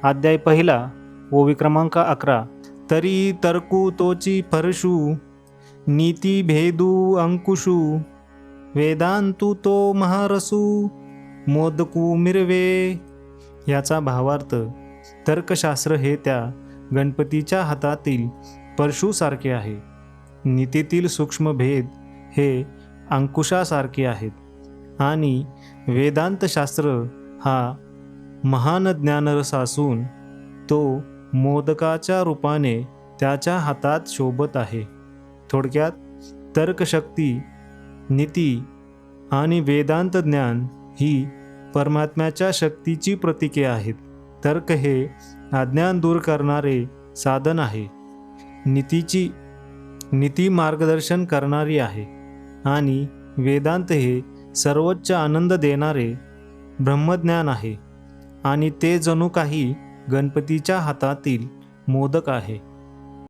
अध्याय पहिला, ओवी क्रमांक 11. तरी तर्कू तोची फरशू, नीती भेदू अंकुशू, वेदांतू तो महारसू, मोदकू मिरवे. याचा भावार्थ, तर्कशास्त्र हे त्या गणपतीच्या हातातील परशुसारखे आहे. नीतीतील सूक्ष्म भेद हे अंकुशासारखे आहेत आणि वेदांतशास्त्र हा महान ज्ञानरस असून तो मोदकाच्या रूपाने त्याच्या हातात शोभत आहे. थोडक्यात तर्कशक्ती, नीती आणि वेदांत ज्ञान ही परमात्म्याच्या शक्तीची प्रतीके आहेत. तर्क हे अज्ञान दूर करणारे साधन आहे. नीती मार्गदर्शन करणारी आहे आणि वेदांत हे सर्वोच्च आनंद देणारे ब्रह्मज्ञान आहे आणि ते जणू काही गणपतीच्या हातातील मोदक आहे.